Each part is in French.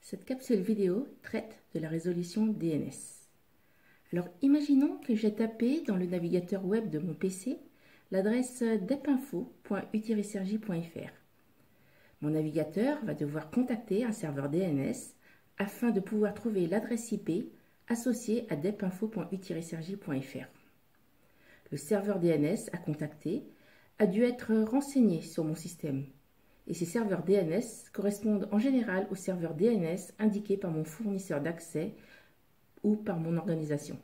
Cette capsule vidéo traite de la résolution DNS. Alors imaginons que j'ai tapé dans le navigateur web de mon PC l'adresse depinfo.u-sergi.fr. Mon navigateur va devoir contacter un serveur DNS afin de pouvoir trouver l'adresse IP associée à depinfo.u-sergi.fr. Le serveur DNS à contacter a dû être renseigné sur mon système. Et ces serveurs DNS correspondent en général aux serveurs DNS indiqués par mon fournisseur d'accès ou par mon organisation.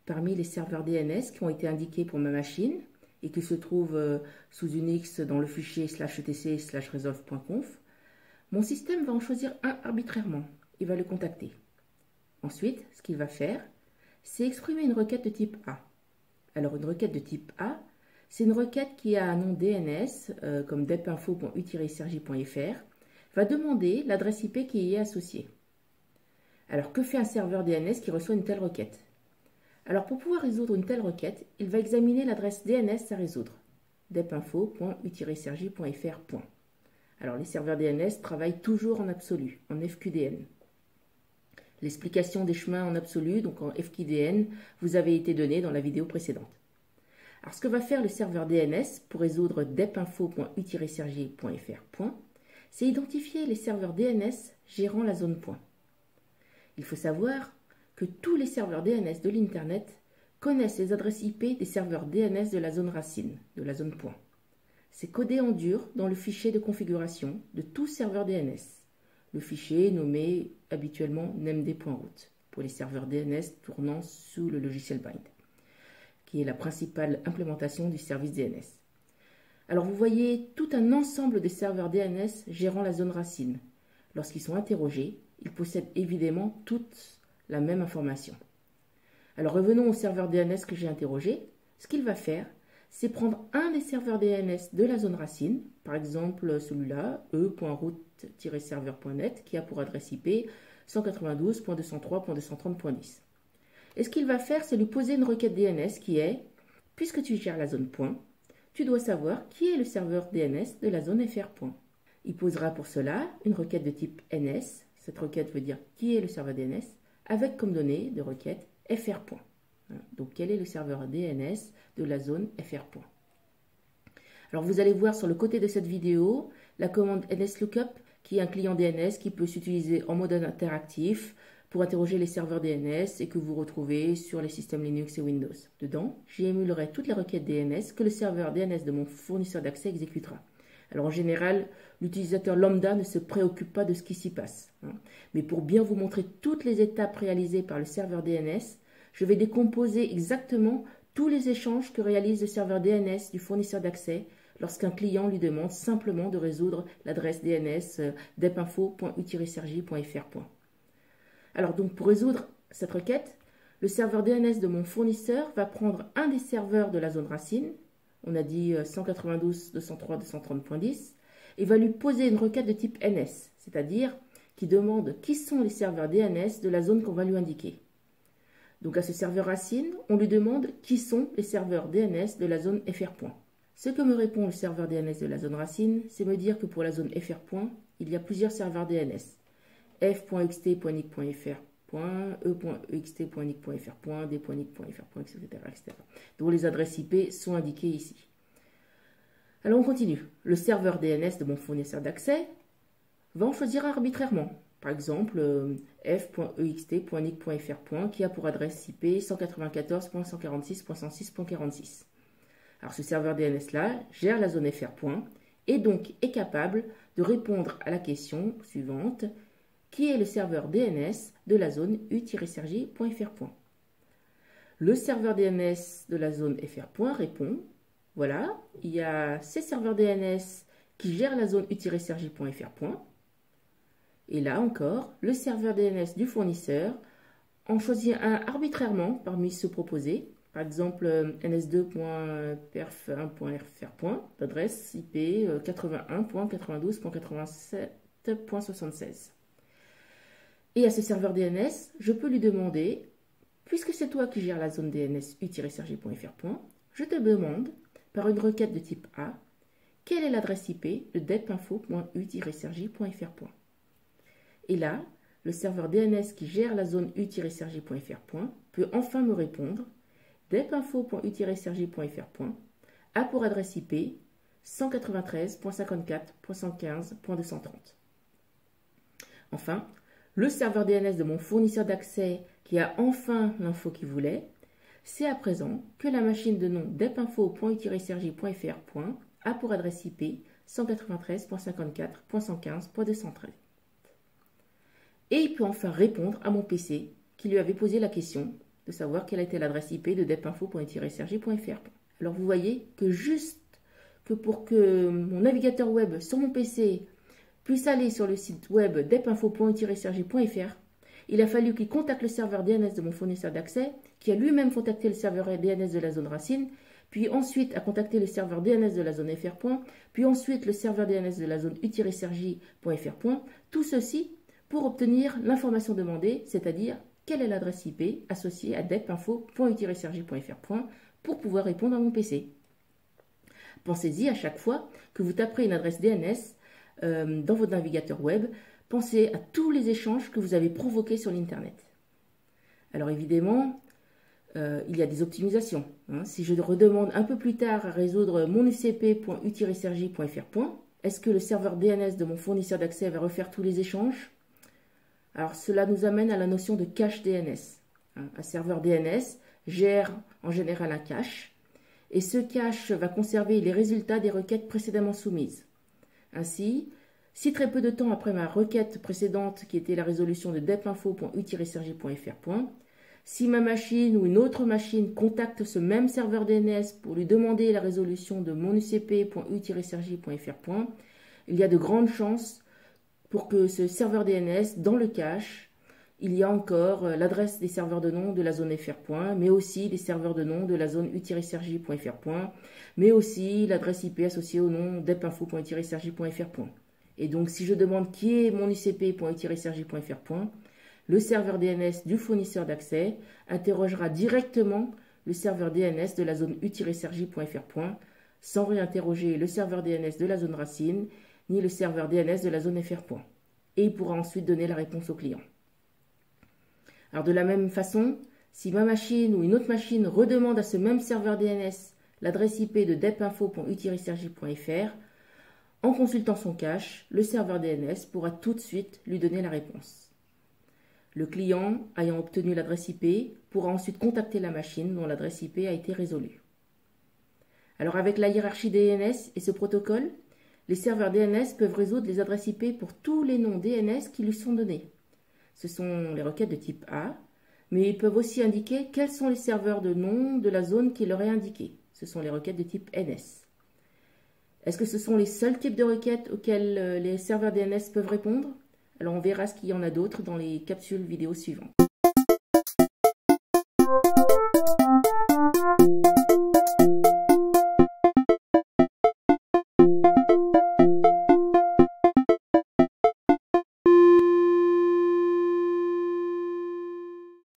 Parmi les serveurs DNS qui ont été indiqués pour ma machine et qui se trouvent sous Unix dans le fichier /etc/resolve.conf, mon système va en choisir un arbitrairement et va le contacter. Ensuite, ce qu'il va faire, c'est exprimer une requête de type A. Alors une requête de type A, c'est une requête qui a un nom DNS, comme depinfo.u-sergi.fr, va demander l'adresse IP qui y est associée. Alors, que fait un serveur DNS qui reçoit une telle requête? Alors, pour pouvoir résoudre une telle requête, il va examiner l'adresse DNS à résoudre, depinfo.u-sergi.fr. Alors, les serveurs DNS travaillent toujours en absolu, en FQDN. L'explication des chemins en absolu, donc en FQDN, vous avait été donnée dans la vidéo précédente. Alors, ce que va faire le serveur DNS pour résoudre depinfo.u-sergi.fr, c'est identifier les serveurs DNS gérant la zone point. Il faut savoir que tous les serveurs DNS de l'Internet connaissent les adresses IP des serveurs DNS de la zone racine, de la zone point. C'est codé en dur dans le fichier de configuration de tout serveur DNS. Le fichier est nommé habituellement namd.root pour les serveurs DNS tournant sous le logiciel Bind, qui est la principale implémentation du service DNS. Alors vous voyez tout un ensemble de serveurs DNS gérant la zone racine. Lorsqu'ils sont interrogés, ils possèdent évidemment toutes la même information. Alors revenons au serveur DNS que j'ai interrogé. Ce qu'il va faire, c'est prendre un des serveurs DNS de la zone racine, par exemple celui-là, e.root-serveur.net, qui a pour adresse IP 192.203.230.10. Et ce qu'il va faire, c'est lui poser une requête DNS qui est, puisque tu gères la zone point, tu dois savoir qui est le serveur DNS de la zone FR point. Il posera pour cela une requête de type NS, cette requête veut dire qui est le serveur DNS, avec comme donnée de requête FR point. Donc quel est le serveur DNS de la zone FR point. Alors vous allez voir sur le côté de cette vidéo la commande NSLOOKUP, qui est un client DNS qui peut s'utiliser en mode interactif pour interroger les serveurs DNS et que vous retrouvez sur les systèmes Linux et Windows. Dedans, j'y émulerai toutes les requêtes DNS que le serveur DNS de mon fournisseur d'accès exécutera. Alors en général, l'utilisateur lambda ne se préoccupe pas de ce qui s'y passe. Mais pour bien vous montrer toutes les étapes réalisées par le serveur DNS, je vais décomposer exactement tous les échanges que réalise le serveur DNS du fournisseur d'accès lorsqu'un client lui demande simplement de résoudre l'adresse DNS depinfo.u-sergi.fr. Alors donc pour résoudre cette requête, le serveur DNS de mon fournisseur va prendre un des serveurs de la zone racine, on a dit 192.203.230.10, et va lui poser une requête de type NS, c'est-à-dire qui demande qui sont les serveurs DNS de la zone qu'on va lui indiquer. Donc à ce serveur racine, on lui demande qui sont les serveurs DNS de la zone FR. Ce que me répond le serveur DNS de la zone racine, c'est me dire que pour la zone FR, il y a plusieurs serveurs DNS. f.xt.nic.fr, e.ext.nic.fr, d.nic.fr, etc., etc. dont les adresses IP sont indiquées ici. Alors on continue. Le serveur DNS de mon fournisseur d'accès va en choisir arbitrairement. Par exemple, f.ext.nic.fr, qui a pour adresse IP 194.146.106.46. Alors ce serveur DNS-là gère la zone FR, et donc est capable de répondre à la question suivante: qui est le serveur DNS de la zone u-sergi.fr. Le serveur DNS de la zone FR. Répond: voilà, il y a ces serveurs DNS qui gèrent la zone u-sergi.fr. Et là encore, le serveur DNS du fournisseur en choisit un arbitrairement parmi ceux proposés. Par exemple, ns2.perf1.fr, d'adresse IP 81.92.87.76. Et à ce serveur DNS, je peux lui demander, puisque c'est toi qui gères la zone DNS u-sergi.fr, je te demande, par une requête de type A, quelle est l'adresse IP de depinfo.u-sergi.fr. Et là, le serveur DNS qui gère la zone u-sergi.fr. peut enfin me répondre depinfo.u-sergi.fr a pour adresse IP 193.54.115.230. Enfin, le serveur DNS de mon fournisseur d'accès qui a enfin l'info qu'il voulait, c'est à présent que la machine de nom depinfo.u-sergi.fr a pour adresse IP 193.54.115.213. Et il peut enfin répondre à mon PC qui lui avait posé la question de savoir quelle était l'adresse IP de depinfo.u-sergi.fr. Alors vous voyez que juste que pour que mon navigateur web sur mon PC puisse aller sur le site web depinfo.u-sergi.fr, il a fallu qu'il contacte le serveur DNS de mon fournisseur d'accès, qui a lui-même contacté le serveur DNS de la zone racine, puis ensuite a contacté le serveur DNS de la zone fr. Puis ensuite le serveur DNS de la zone u-sergi.fr. Tout ceci pour obtenir l'information demandée, c'est-à-dire quelle est l'adresse IP associée à depinfo.u-sergi.fr pour pouvoir répondre à mon PC. Pensez-y à chaque fois que vous taperez une adresse DNS dans votre navigateur web, pensez à tous les échanges que vous avez provoqués sur l'Internet. Alors évidemment, il y a des optimisations. Si je redemande un peu plus tard à résoudre mon ucp.u-sergi.fr, est-ce que le serveur DNS de mon fournisseur d'accès va refaire tous les échanges? Alors cela nous amène à la notion de cache DNS. Un serveur DNS gère en général un cache, et ce cache va conserver les résultats des requêtes précédemment soumises. Ainsi, si très peu de temps après ma requête précédente, qui était la résolution de depinfo.u-sergi.fr, si ma machine ou une autre machine contacte ce même serveur DNS pour lui demander la résolution de mon ucp.u-sergi.fr, il y a de grandes chances pour que ce serveur DNS, dans le cache, il y a encore l'adresse des serveurs de nom de la zone fr. Mais aussi des serveurs de nom de la zone u-sergi.fr, mais aussi l'adresse IP associée au nom depinfo.u-sergi.fr. Et donc, si je demande qui est mon ucp.u-sergi.fr, le serveur DNS du fournisseur d'accès interrogera directement le serveur DNS de la zone u-sergi.fr, sans réinterroger le serveur DNS de la zone racine, ni le serveur DNS de la zone fr. Et il pourra ensuite donner la réponse au client. Alors de la même façon, si ma machine ou une autre machine redemande à ce même serveur DNS l'adresse IP de depinfo.u-sergi.fr, en consultant son cache, le serveur DNS pourra tout de suite lui donner la réponse. Le client, ayant obtenu l'adresse IP, pourra ensuite contacter la machine dont l'adresse IP a été résolue. Alors avec la hiérarchie DNS et ce protocole, les serveurs DNS peuvent résoudre les adresses IP pour tous les noms DNS qui lui sont donnés. Ce sont les requêtes de type A, mais ils peuvent aussi indiquer quels sont les serveurs de nom de la zone qui leur est indiquée. Ce sont les requêtes de type NS. Est-ce que ce sont les seuls types de requêtes auxquelles les serveurs DNS peuvent répondre? Alors on verra ce qu'il y en a d'autres dans les capsules vidéo suivantes.